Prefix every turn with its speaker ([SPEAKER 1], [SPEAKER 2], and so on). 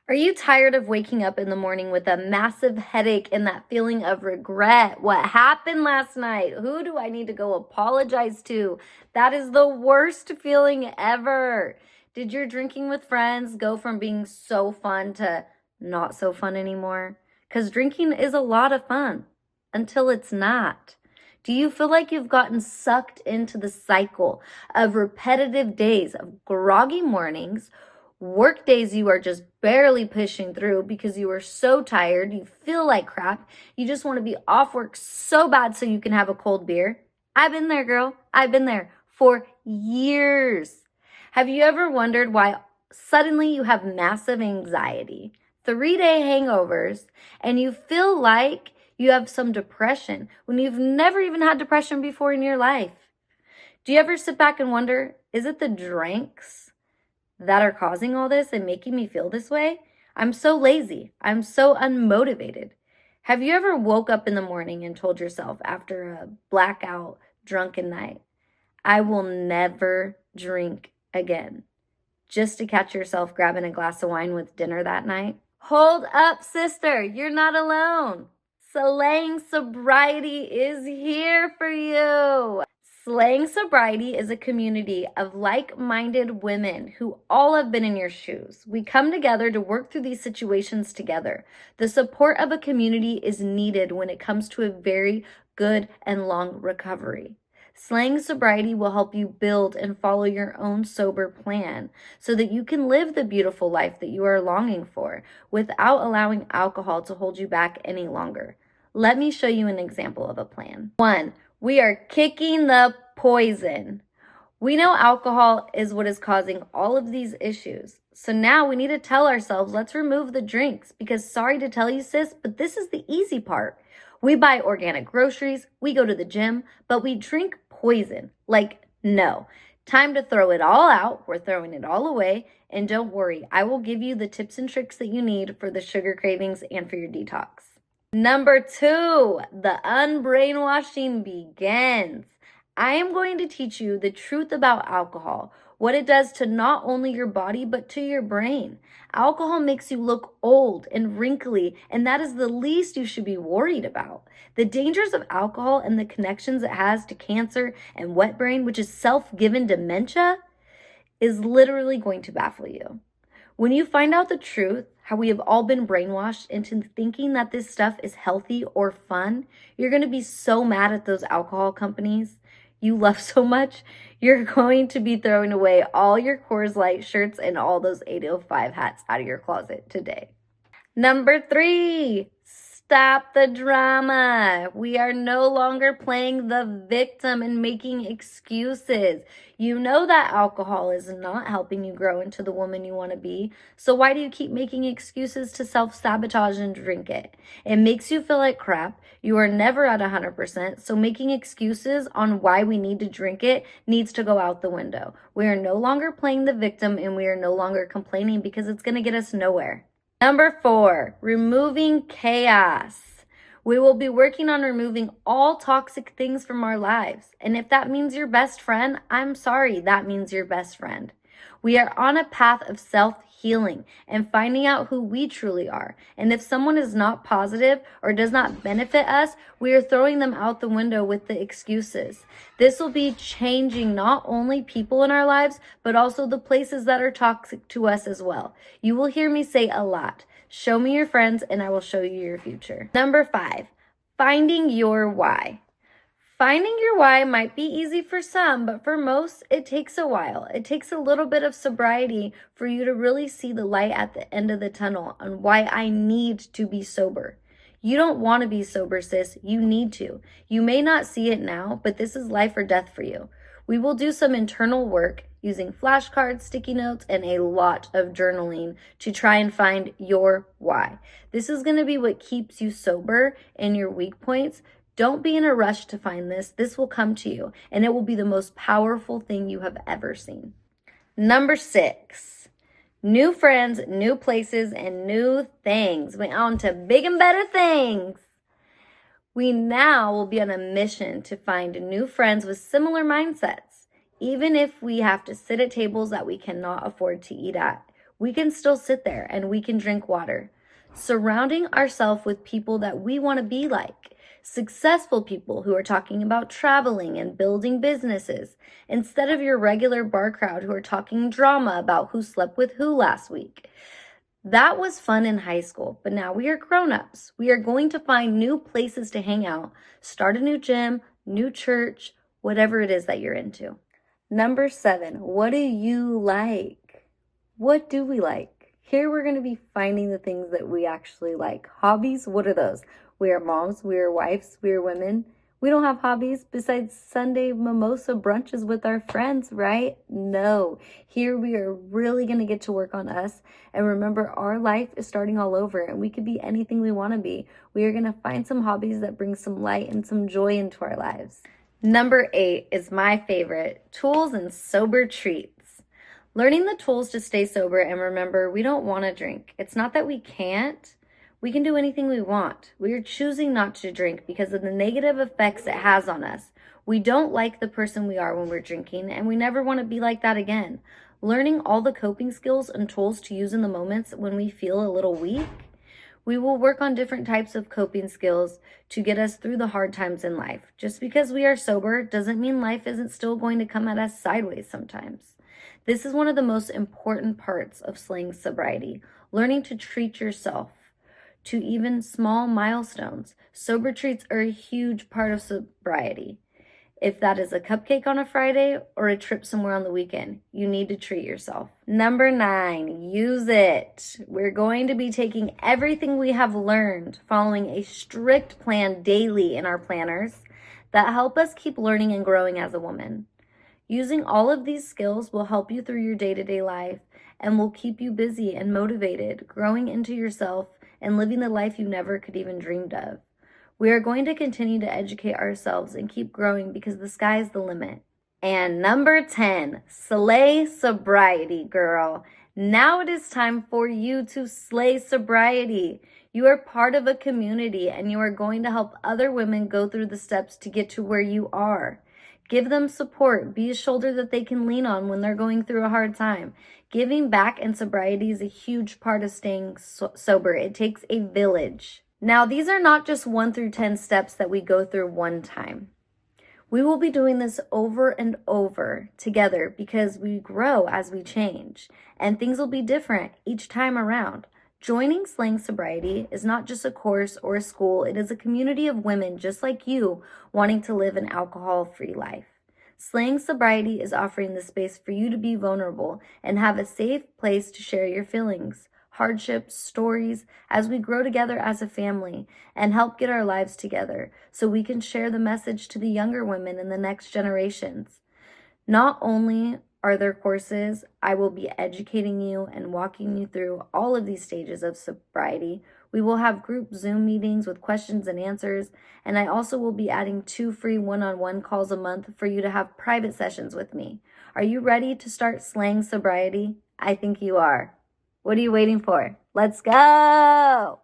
[SPEAKER 1] Are you tired of waking up in the morning with a massive headache and that feeling of regret? What happened last night? Who do I need to go apologize to? That is the worst feeling ever. Did your drinking with friends go from being so fun to not so fun anymore? Because drinking is a lot of fun until it's not. Do you feel like you've gotten sucked into the cycle of repetitive days of groggy mornings? Work days you are just barely pushing through because you are so tired, you feel like crap, you just want to be off work so bad so you can have a cold beer. I've been there, girl. I've been there for years. Have you ever wondered why suddenly you have massive anxiety, 3-day hangovers, and you feel like you have some depression when you've never even had depression before in your life? Do you ever sit back and wonder, is it the drinks that are causing all this and making me feel this way? I'm so lazy. I'm so unmotivated. Have you ever woke up in the morning and told yourself after a blackout, drunken night, I will never drink again, just to catch yourself grabbing a glass of wine with dinner that night? Hold up, sister. You're not alone. Slaying Sobriety is here for you. Slaying Sobriety is a community of like-minded women who all have been in your shoes. We come together to work through these situations together. The support of a community is needed when it comes to a very good and long recovery. Slaying Sobriety will help you build and follow your own sober plan so that you can live the beautiful life that you are longing for without allowing alcohol to hold you back any longer. Let me show you an example of a plan. 1. We are kicking the poison. We know alcohol is what is causing all of these issues. So now we need to tell ourselves, let's remove the drinks, because sorry to tell you, sis, but this is the easy part. We buy organic groceries, we go to the gym, but we drink poison. Like, no. Time to throw it all out. We're throwing it all away. And don't worry, I will give you the tips and tricks that you need for the sugar cravings and for your detox. Number 2, the unbrainwashing begins. I am going to teach you the truth about alcohol, what it does to not only your body, but to your brain. Alcohol makes you look old and wrinkly, and that is the least you should be worried about. The dangers of alcohol and the connections it has to cancer and wet brain, which is self-given dementia, is literally going to baffle you. When you find out the truth, how we have all been brainwashed into thinking that this stuff is healthy or fun, you're going to be so mad at those alcohol companies you love so much, you're going to be throwing away all your Coors Light shirts and all those 805 hats out of your closet today. Number 3, stop the drama. We are no longer playing the victim and making excuses. You know that alcohol is not helping you grow into the woman you want to be. So why do you keep making excuses to self-sabotage and drink it? It makes you feel like crap. You are never at 100%. So making excuses on why we need to drink it needs to go out the window. We are no longer playing the victim and we are no longer complaining because it's going to get us nowhere. Number 4, removing chaos. We will be working on removing all toxic things from our lives. And if that means your best friend, I'm sorry, that means your best friend. We are on a path of self-healing and finding out who we truly are. And if someone is not positive or does not benefit us, we are throwing them out the window with the excuses. This will be changing not only people in our lives, but also the places that are toxic to us as well. You will hear me say a lot. Show me your friends and I will show you your future. Number 5, finding your why. Finding your why might be easy for some, but for most, it takes a while. It takes a little bit of sobriety for you to really see the light at the end of the tunnel on why I need to be sober. You don't want to be sober, sis. You need to. You may not see it now, but this is life or death for you. We will do some internal work using flashcards, sticky notes, and a lot of journaling to try and find your why. This is going to be what keeps you sober and your weak points. Don't be in a rush to find this. This will come to you, and it will be the most powerful thing you have ever seen. Number 6, new friends, new places, and new things. We're on to big and better things. We now will be on a mission to find new friends with similar mindsets. Even if we have to sit at tables that we cannot afford to eat at, we can still sit there and we can drink water. Surrounding ourselves with people that we want to be like, successful people who are talking about traveling and building businesses, instead of your regular bar crowd who are talking drama about who slept with who last week. That was fun in high school, but now we are grown-ups. We are going to find new places to hang out, start a new gym, new church, whatever it is that you're into. Number 7, what do you like? What do we like? Here we're going to be finding the things that we actually like. Hobbies, what are those? We are moms, we are wives, we are women. We don't have hobbies besides Sunday mimosa brunches with our friends, right? No. Here we are really going to get to work on us. And remember, our life is starting all over and we could be anything we want to be. We are going to find some hobbies that bring some light and some joy into our lives. Number 8 is my favorite, tools and sober treats. Learning the tools to stay sober and remember, we don't want to drink. It's not that we can't. We can do anything we want. We are choosing not to drink because of the negative effects it has on us. We don't like the person we are when we're drinking, and we never want to be like that again. Learning all the coping skills and tools to use in the moments when we feel a little weak. We will work on different types of coping skills to get us through the hard times in life. Just because we are sober doesn't mean life isn't still going to come at us sideways sometimes. This is one of the most important parts of slaying sobriety, learning to treat yourself to even small milestones. Sober treats are a huge part of sobriety. If that is a cupcake on a Friday or a trip somewhere on the weekend, you need to treat yourself. Number 9, use it. We're going to be taking everything we have learned, following a strict plan daily in our planners that help us keep learning and growing as a woman. Using all of these skills will help you through your day-to-day life and will keep you busy and motivated, growing into yourself and living the life you never could even dreamed of. We are going to continue to educate ourselves and keep growing because the sky is the limit. And number 10, slay sobriety, girl. Now it is time for you to slay sobriety. You are part of a community and you are going to help other women go through the steps to get to where you are. Give them support. Be a shoulder that they can lean on when they're going through a hard time. Giving back and sobriety is a huge part of staying sober. It takes a village. Now, these are not just 1 through 10 steps that we go through one time. We will be doing this over and over together because we grow as we change, and things will be different each time around. Joining Slaying Sobriety is not just a course or a school, it is a community of women just like you wanting to live an alcohol-free life. Slaying Sobriety is offering the space for you to be vulnerable and have a safe place to share your feelings, hardships, stories, as we grow together as a family and help get our lives together so we can share the message to the younger women in the next generations. Not only are there courses, I will be educating you and walking you through all of these stages of sobriety. We will have group Zoom meetings with questions and answers, and I also will be adding 2 free one-on-one calls a month for you to have private sessions with me. Are you ready to start slaying sobriety? I think you are. What are you waiting for? Let's go!